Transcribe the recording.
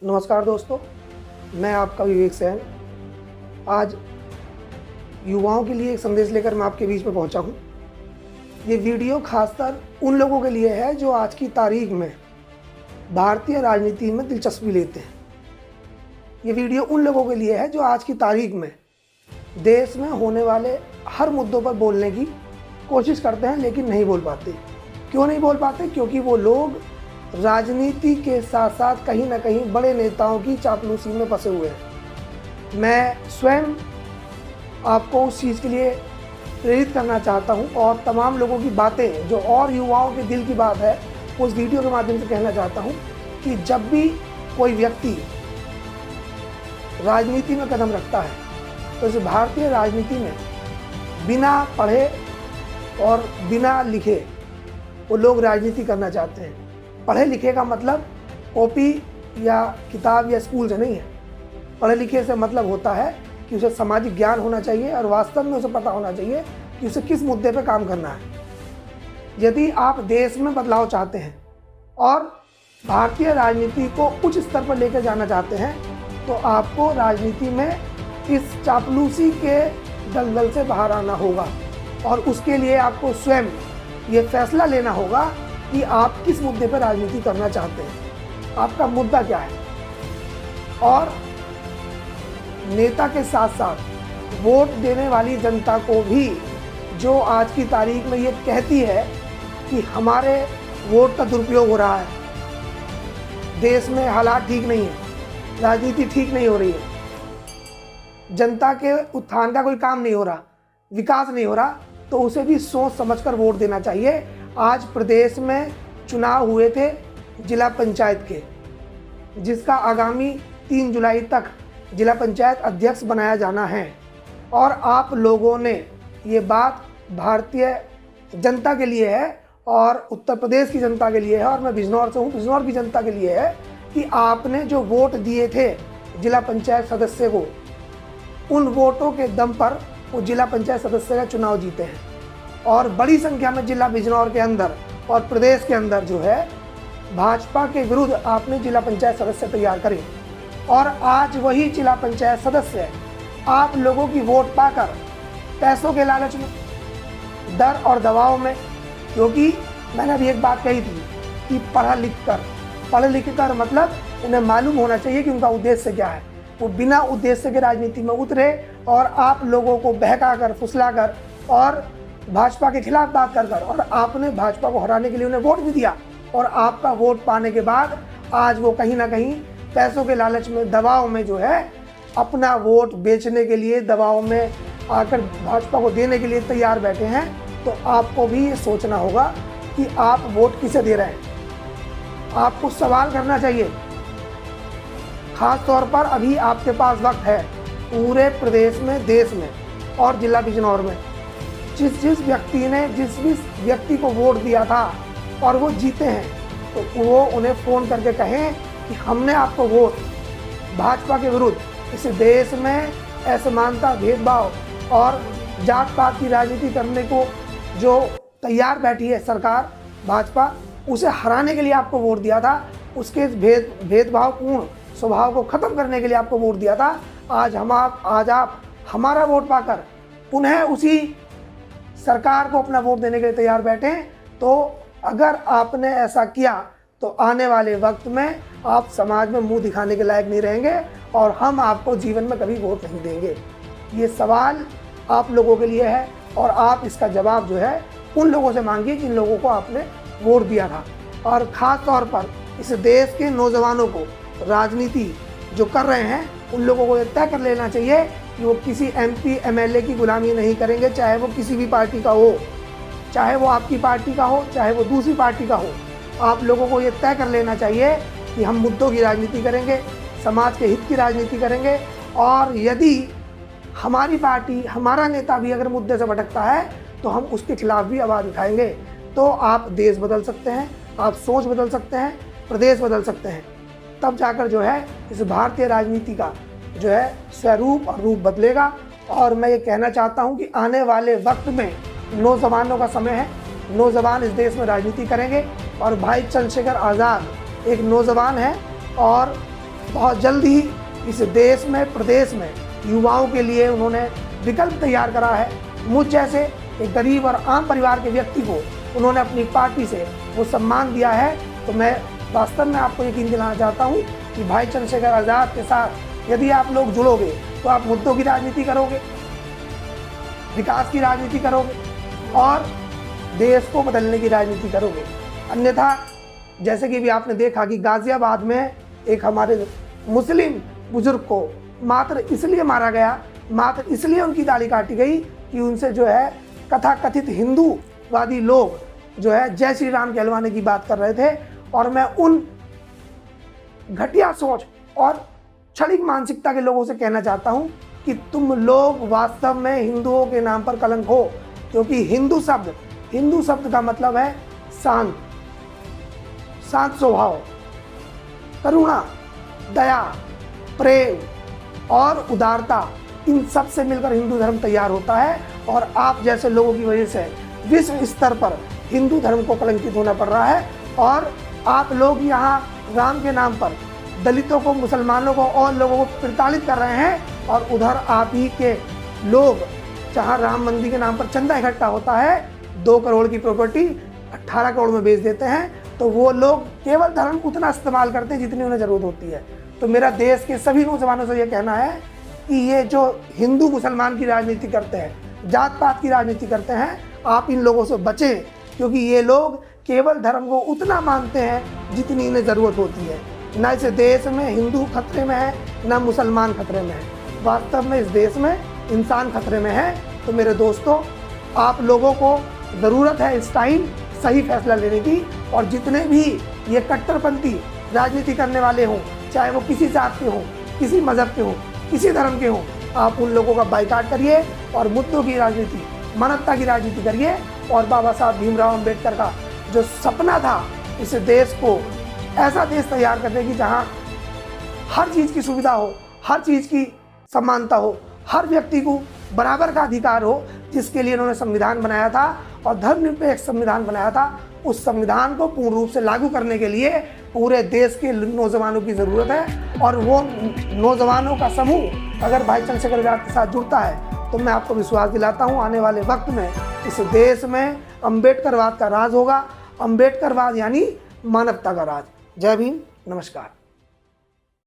नमस्कार दोस्तों, मैं आपका विवेक सैन। आज युवाओं के लिए एक संदेश लेकर मैं आपके बीच में पहुंचा हूं। ये वीडियो खासकर उन लोगों के लिए है जो आज की तारीख में भारतीय राजनीति में दिलचस्पी लेते हैं। ये वीडियो उन लोगों के लिए है जो आज की तारीख में देश में होने वाले हर मुद्दों पर बोलने की कोशिश करते हैं लेकिन नहीं बोल पाते। क्यों नहीं बोल पाते? क्योंकि वो लोग राजनीति के साथ साथ कहीं ना कहीं बड़े नेताओं की चापलूसी में फंसे हुए हैं। मैं स्वयं आपको उस चीज़ के लिए प्रेरित करना चाहता हूं और तमाम लोगों की बातें जो और युवाओं के दिल की बात है उस वीडियो के माध्यम से कहना चाहता हूं कि जब भी कोई व्यक्ति राजनीति में कदम रखता है तो इस भारतीय राजनीति में बिना पढ़े और बिना लिखे वो लोग राजनीति करना चाहते हैं। पढ़े लिखे का मतलब कॉपी या किताब या स्कूल से नहीं है। पढ़े लिखे से मतलब होता है कि उसे सामाजिक ज्ञान होना चाहिए और वास्तव में उसे पता होना चाहिए कि उसे किस मुद्दे पर काम करना है। यदि आप देश में बदलाव चाहते हैं और भारतीय राजनीति को उच्च स्तर पर लेकर जाना चाहते हैं तो आपको राजनीति में इस चापलूसी के दलदल से बाहर आना होगा और उसके लिए आपको स्वयं ये फैसला लेना होगा कि आप किस मुद्दे पर राजनीति करना चाहते हैं, आपका मुद्दा क्या है। और नेता के साथ साथ वोट देने वाली जनता को भी जो आज की तारीख में ये कहती है कि हमारे वोट का दुरुपयोग हो रहा है, देश में हालात ठीक नहीं है, राजनीति ठीक नहीं हो रही है, जनता के उत्थान का कोई काम नहीं हो रहा, विकास नहीं हो रहा, तो उसे भी सोच समझकर वोट देना चाहिए। आज प्रदेश में चुनाव हुए थे जिला पंचायत के, जिसका आगामी 3 जुलाई तक जिला पंचायत अध्यक्ष बनाया जाना है और आप लोगों ने ये बात भारतीय जनता के लिए है और उत्तर प्रदेश की जनता के लिए है और मैं बिजनौर से हूँ, बिजनौर की जनता के लिए है कि आपने जो वोट दिए थे जिला पंचायत सदस्य को, उन वोटों के दम पर वो जिला पंचायत सदस्य का चुनाव जीते हैं और बड़ी संख्या में जिला बिजनौर के अंदर और प्रदेश के अंदर जो है भाजपा के विरुद्ध आपने जिला पंचायत सदस्य तैयार करे और आज वही जिला पंचायत सदस्य आप लोगों की वोट पाकर पैसों के लालच में, डर और दबाव में, क्योंकि मैंने अभी एक बात कही थी कि पढ़ लिख कर मतलब उन्हें मालूम होना चाहिए कि उनका उद्देश्य क्या है। वो बिना उद्देश्य के राजनीति में उतरे और आप लोगों को बहका कर, फुसला कर और भाजपा के खिलाफ बात कर और आपने भाजपा को हराने के लिए उन्हें वोट भी दिया और आपका वोट पाने के बाद आज वो कहीं ना कहीं पैसों के लालच में, दबाव में जो है अपना वोट बेचने के लिए, दबाव में आकर भाजपा को देने के लिए तैयार बैठे हैं। तो आपको भी ये सोचना होगा कि आप वोट किसे दे रहे हैं। आपको सवाल करना चाहिए। खास तौर पर अभी आपके पास वक्त है पूरे प्रदेश में, देश में और जिला बिजनौर में जिस व्यक्ति को वोट दिया था और वो जीते हैं तो वो उन्हें फ़ोन करके कहें कि हमने आपको वोट भाजपा के विरुद्ध इस देश में असमानता, भेदभाव और जात पात की राजनीति करने को जो तैयार बैठी है सरकार भाजपा, उसे हराने के लिए आपको वोट दिया था। उसके भेदभावपूर्ण स्वभाव को ख़त्म करने के लिए आपको वोट दिया था। आज आप हमारा वोट पाकर पुनः उसी सरकार को अपना वोट देने के लिए तैयार बैठे। तो अगर आपने ऐसा किया तो आने वाले वक्त में आप समाज में मुंह दिखाने के लायक नहीं रहेंगे और हम आपको जीवन में कभी वोट नहीं देंगे। ये सवाल आप लोगों के लिए है और आप इसका जवाब जो है उन लोगों से मांगिए जिन लोगों को आपने वोट दिया था। और ख़ास तौर पर इस देश के नौजवानों को राजनीति जो कर रहे हैं उन लोगों को ये तय कर लेना चाहिए कि वो किसी MP MLA की गुलामी नहीं करेंगे, चाहे वो किसी भी पार्टी का हो, चाहे वो आपकी पार्टी का हो, चाहे वो दूसरी पार्टी का हो। आप लोगों को ये तय कर लेना चाहिए कि हम मुद्दों की राजनीति करेंगे, समाज के हित की राजनीति करेंगे और यदि हमारी पार्टी, हमारा नेता भी अगर मुद्दे से भटकता है तो हम उसके खिलाफ भी आवाज़ उठाएंगे। तो आप देश बदल सकते हैं, आप सोच बदल सकते हैं, प्रदेश बदल सकते हैं। तब जाकर जो है इस भारतीय राजनीति का जो है स्वरूप और रूप बदलेगा। और मैं ये कहना चाहता हूँ कि आने वाले वक्त में नौजवानों का समय है, नौजवान इस देश में राजनीति करेंगे। और भाई चंद्रशेखर आज़ाद एक नौजवान है और बहुत जल्द ही इस देश में, प्रदेश में युवाओं के लिए उन्होंने विकल्प तैयार करा है। मुझ जैसे एक गरीब और आम परिवार के व्यक्ति को उन्होंने अपनी पार्टी से वो सम्मान दिया है। तो मैं वास्तव में आपको यकीन दिलाना चाहता हूँ कि भाई चंद्रशेखर आज़ाद के साथ यदि आप लोग जुड़ोगे तो आप मुद्दों की राजनीति करोगे, विकास की राजनीति करोगे और देश को बदलने की राजनीति करोगे। अन्यथा जैसे कि भी आपने देखा कि गाज़ियाबाद में एक हमारे मुस्लिम बुजुर्ग को मात्र इसलिए मारा गया, मात्र इसलिए उनकी दाढ़ी काटी गई कि उनसे जो है कथाकथित हिंदूवादी लोग जो है जय श्री राम कहलवाने की बात कर रहे थे। और मैं उन घटिया सोच और क्षणिक मानसिकता के लोगों से कहना चाहता हूं कि तुम लोग वास्तव में हिंदुओं के नाम पर कलंक हो, क्योंकि हिंदू शब्द का मतलब है शांत स्वभाव, करुणा, दया, प्रेम और उदारता। इन सब से मिलकर हिंदू धर्म तैयार होता है। और आप जैसे लोगों की वजह से विश्व स्तर पर हिंदू धर्म को कलंकित होना पड़ रहा है। और आप लोग यहाँ राम के नाम पर दलितों को, मुसलमानों को और लोगों को प्रताड़ित कर रहे हैं। और उधर आप ही के लोग जहाँ राम मंदिर के नाम पर चंदा इकट्ठा होता है, 2 करोड़ की प्रॉपर्टी 18 करोड़ में बेच देते हैं। तो वो लोग केवल धर्म उतना इस्तेमाल करते हैं जितनी उन्हें ज़रूरत होती है। तो मेरा देश के सभी नौजवानों से ये कहना है कि ये जो हिंदू मुसलमान की राजनीति करते हैं, जात पात की राजनीति करते हैं, आप इन लोगों से बचें, क्योंकि ये लोग केवल धर्म को उतना मानते हैं जितनी इन्हें ज़रूरत होती है। ना इस देश में हिंदू खतरे में है, ना मुसलमान खतरे में है। वास्तव में इस देश में इंसान खतरे में है। तो मेरे दोस्तों, आप लोगों को ज़रूरत है इस टाइम सही फैसला लेने की। और जितने भी ये कट्टरपंथी राजनीति करने वाले हों, चाहे वो किसी जात के हों, किसी मज़हब के हों, किसी धर्म के हों, आप उन लोगों का बाइकाट करिए और मुद्दों की राजनीति, मानवता की राजनीति करिए। और बाबा साहब भीमराव अम्बेडकर का जो सपना था, इस देश को ऐसा देश तैयार करने की जहाँ हर चीज़ की सुविधा हो, हर चीज़ की समानता हो, हर व्यक्ति को बराबर का अधिकार हो, जिसके लिए उन्होंने संविधान बनाया था और धर्मनिरपेक्ष संविधान बनाया था। उस संविधान को पूर्ण रूप से लागू करने के लिए पूरे देश के नौजवानों की ज़रूरत है। और वो नौजवानों का समूह अगर भाई चंद्रशेखर आज़ाद के साथ जुड़ता है तो मैं आपको विश्वास दिलाता हूँ आने वाले वक्त में इस देश में अम्बेडकरवाद का राज होगा। अम्बेडकरवाद यानी मानवता का राज। जय भीम, नमस्कार।